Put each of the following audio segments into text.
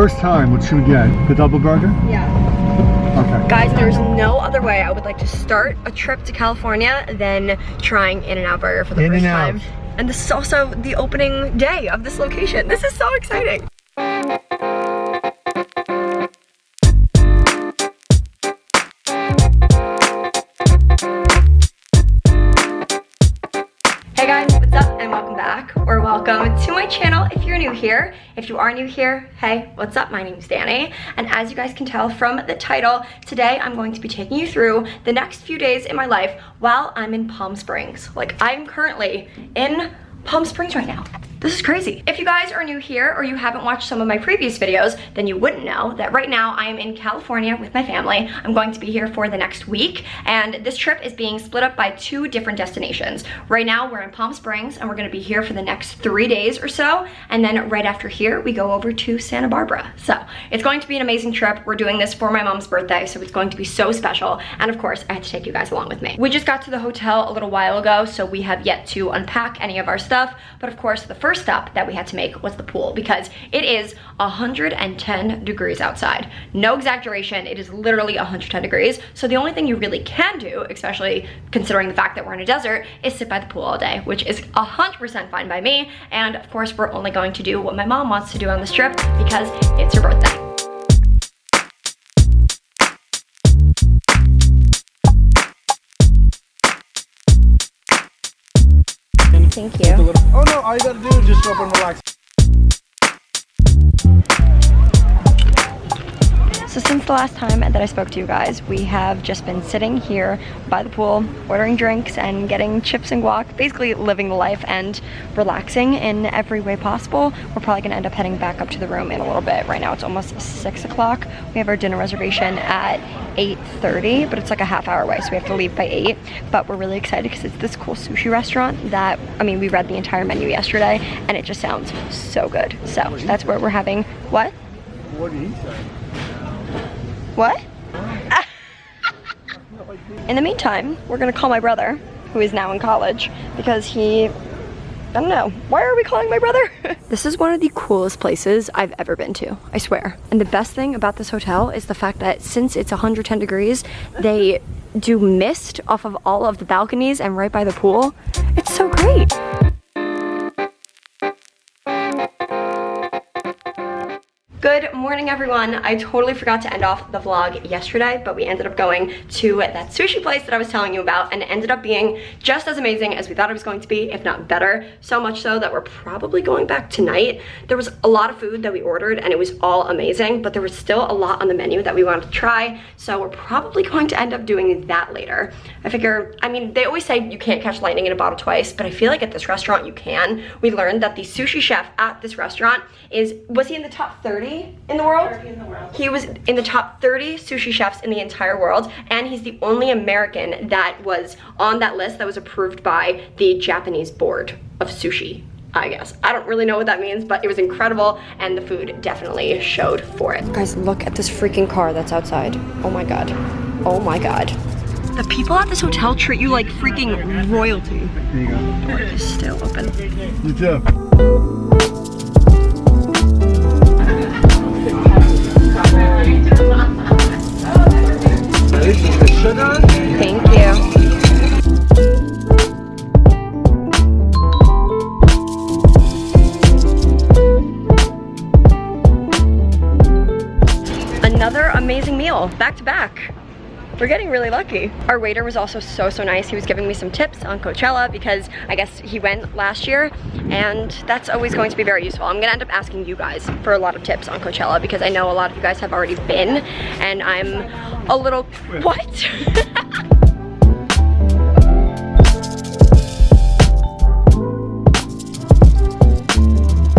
first time, what should we get? The double burger? Yeah. Okay. Guys, there's no other way I would like to start a trip to California than trying In-N-Out Burger for the first time. And this is also the opening day of this location. This is so exciting. Hey guys, what's up and welcome back, or welcome to my channel if you're new here. If you are new here, hey, what's up? My name's Dani, and as you guys can tell from the title, today I'm going to be taking you through the next few days in my life while I'm in Palm Springs. Like, I'm currently in Palm Springs right now. This is crazy. If you guys are new here or you haven't watched some of my previous videos, then you wouldn't know that right now I am in California with my family. I'm going to be here for the next week, and this trip is being split up by 2 different destinations. Right now we're in Palm Springs and we're gonna be here for the next 3 days or so, and then right after here we go over to Santa Barbara. So it's going to be an amazing trip. We're doing this for my mom's birthday, so it's going to be so special, and of course I had to take you guys along with me. We just got to the hotel a little while ago, so we have yet to unpack any of our stuff, but of course the first stop that we had to make was the pool, because it is 110 degrees outside. No exaggeration, it is literally 110 degrees. So the only thing you really can do, especially considering the fact that we're in a desert, is sit by the pool all day, which is 100% fine by me. And of course, we're only going to do what my mom wants to do on this trip because it's her birthday. Thank you. Oh no, all you gotta do is just go up and relax. So since the last time that I spoke to you guys, we have just been sitting here by the pool, ordering drinks and getting chips and guac, basically living the life and relaxing in every way possible. We're probably gonna end up heading back up to the room in a little bit. Right now it's almost 6 o'clock. We have our dinner reservation at 8:30, but it's like a half-hour away, so we have to leave by 8. But we're really excited because it's this cool sushi restaurant that, I mean, we read the entire menu yesterday and it just sounds so good. So that's where we're having, what? What did he say? What? In the meantime, we're gonna call my brother, who is now in college, because he, I don't know, why are we calling my brother? This is one of the coolest places I've ever been to, I swear. And the best thing about this hotel is the fact that since it's 110 degrees, they do mist off of all of the balconies and right by the pool. It's so great. Good morning, everyone. I totally forgot to end off the vlog yesterday, but we ended up going to that sushi place that I was telling you about, and it ended up being just as amazing as we thought it was going to be, if not better. So much so that we're probably going back tonight. There was a lot of food that we ordered and it was all amazing, but there was still a lot on the menu that we wanted to try, so we're probably going to end up doing that later. I figure, I mean, they always say you can't catch lightning in a bottle twice, but I feel like at this restaurant you can. We learned that the sushi chef at this restaurant was he in the top 30 in the world? 30 in the world. He was in the top 30 sushi chefs in the entire world, and he's the only American that was on that list that was approved by the Japanese board of sushi, I guess. I don't really know what that means, but it was incredible, and the food definitely showed for it. Guys, look at this freaking car that's outside. Oh my god. Oh my god. The people at this hotel treat you like freaking royalty. There you go. Door is still open. You too. Thank you. Another amazing meal, back to back. We're getting really lucky. Our waiter was also so nice. He was giving me some tips on Coachella because I guess he went last year, and that's always going to be very useful. I'm gonna end up asking you guys for a lot of tips on Coachella because I know a lot of you guys have already been, and I'm a little, what?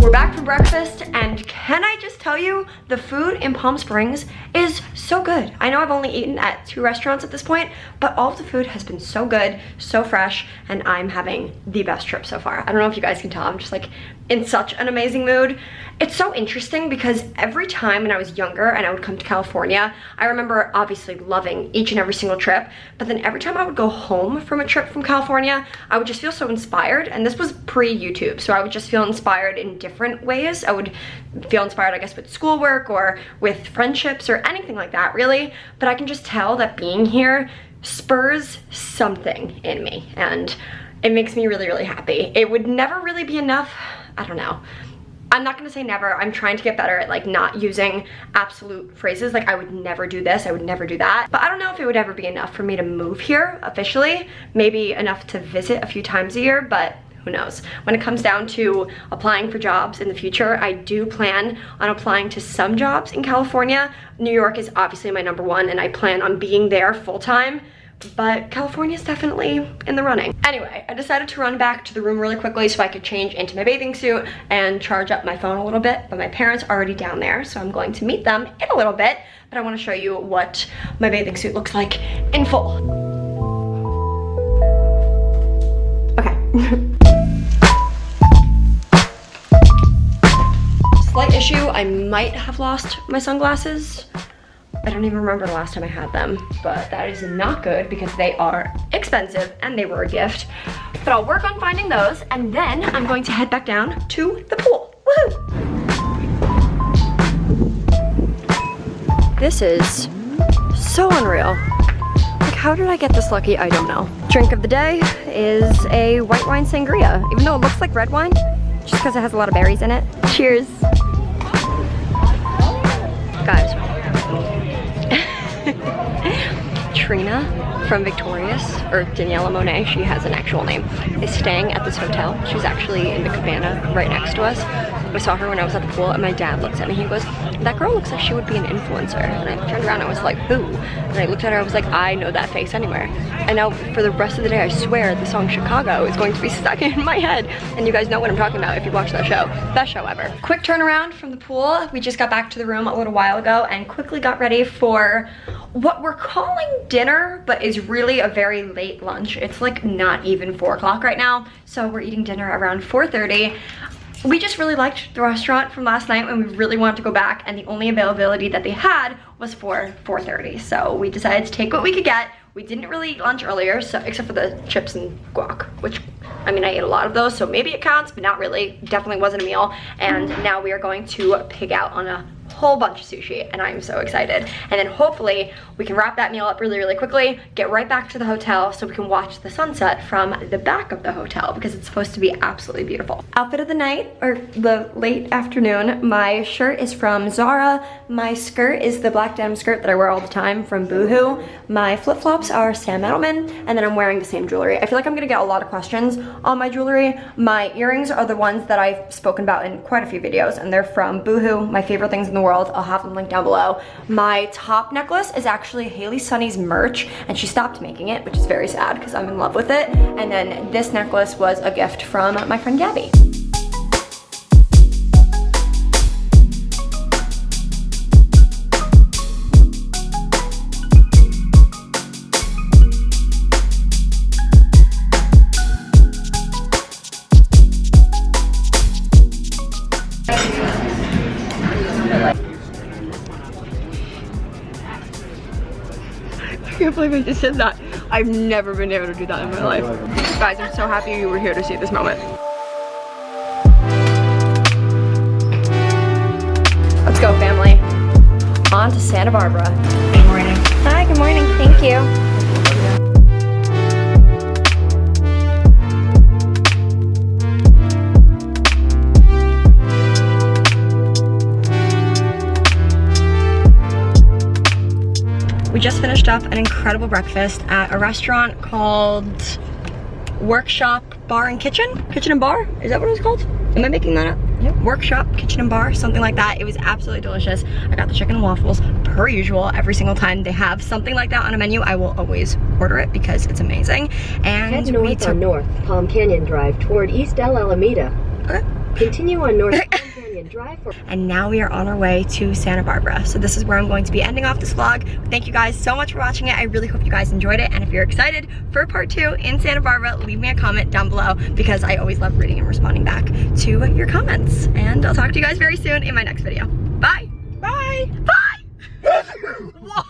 We're back from breakfast, and can I just tell you, the food in Palm Springs is so good. I know I've only eaten at 2 restaurants at this point, but all of the food has been so good, so fresh, and I'm having the best trip so far. I don't know if you guys can tell, I'm just like in such an amazing mood. It's so interesting because every time when I was younger and I would come to California, I remember obviously loving each and every single trip, but then every time I would go home from a trip from California, I would just feel so inspired, and this was pre-YouTube, so I would just feel inspired in different ways. I would feel inspired, I guess, with schoolwork or with friendships or anything like that, really, but I can just tell that being here spurs something in me, and it makes me really, really happy. It would never really be enough. I don't know. I'm not gonna say never. I'm trying to get better at like not using absolute phrases. Like I would never do this, I would never do that. But I don't know if it would ever be enough for me to move here officially. Maybe enough to visit a few times a year, but who knows? When it comes down to applying for jobs in the future, I do plan on applying to some jobs in California. New York is obviously my #1 and I plan on being there full time, but California is definitely in the running. Anyway, I decided to run back to the room really quickly so I could change into my bathing suit and charge up my phone a little bit, but my parents are already down there, so I'm going to meet them in a little bit, but I want to show you what my bathing suit looks like in full. Okay. Slight issue, I might have lost my sunglasses. I don't even remember the last time I had them, but that is not good because they are expensive and they were a gift. But I'll work on finding those, and then I'm going to head back down to the pool. Woohoo! This is so unreal. Like, how did I get this lucky? I don't know. Drink of the day is a white wine sangria, even though it looks like red wine, just because it has a lot of berries in it. Cheers. Guys. Trina from Victorious, or Danielle Monet, she has an actual name, is staying at this hotel. She's actually in the cabana right next to us. I saw her when I was at the pool, and my dad looks at me, he goes, that girl looks like she would be an influencer. And I turned around and I was like, who? And I looked at her, I was like, I know that face anywhere. And now for the rest of the day, I swear the song Chicago is going to be stuck in my head. And you guys know what I'm talking about if you watch that show. Best show ever. Quick turnaround from the pool. We just got back to the room a little while ago and quickly got ready for what we're calling dinner, but is really a very late lunch. It's like not even 4 o'clock right now. So we're eating dinner around 4:30. We just really liked the restaurant from last night and we really wanted to go back, and the only availability that they had was for 4:30. So we decided to take what we could get. We didn't really eat lunch earlier, so except for the chips and guac, which, I mean, I ate a lot of those, so maybe it counts, but not really. Definitely wasn't a meal. And now we are going to pig out on a whole bunch of sushi, and I'm so excited. And then hopefully we can wrap that meal up really, really quickly, get right back to the hotel so we can watch the sunset from the back of the hotel because it's supposed to be absolutely beautiful. Outfit of the night, or the late afternoon, my shirt is from Zara, my skirt is the black denim skirt that I wear all the time from Boohoo, my flip-flops are Sam Edelman, and then I'm wearing the same jewelry. I feel like I'm gonna get a lot of questions on my jewelry. My earrings are the ones that I've spoken about in quite a few videos, and they're from Boohoo, my favorite things in the world. I'll have them linked down below. My top necklace is actually Haley Sunny's merch, and she stopped making it, which is very sad because I'm in love with it. And then this necklace was a gift from my friend Gabby. I can't believe I just said that. I've never been able to do that in my life. Guys, I'm so happy you were here to see this moment. Let's go, family. On to Santa Barbara. Good morning. Hi, good morning. Thank you. We just finished up an incredible breakfast at a restaurant called Workshop Bar and Kitchen? Kitchen and Bar? Is that what it was called? Am I making that up? Yep. Workshop, Kitchen and Bar, something like that. It was absolutely delicious. I got the chicken and waffles per usual. Every single time they have something like that on a menu, I will always order it because it's amazing. And head north on North Palm Canyon Drive toward East El Alameda. Okay. Continue on North Palm Canyon And now we are on our way to Santa Barbara. So this is where I'm going to be ending off this vlog. Thank you guys so much for watching it. I really hope you guys enjoyed it. And if you're excited for part 2 in Santa Barbara, leave me a comment down below because I always love reading and responding back to your comments. And I'll talk to you guys very soon in my next video. Bye. Bye. Bye.